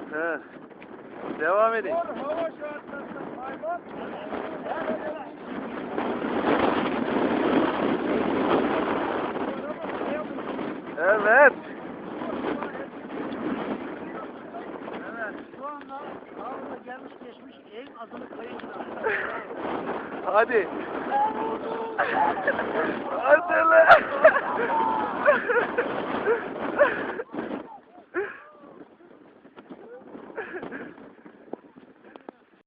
He. Devam edin. Hava şartlarında hayvan. Evet. Evet. Şu anda Ağrı'da gelmiş geçmiş en azılı kayıcılar. Hadi. Hadi lan.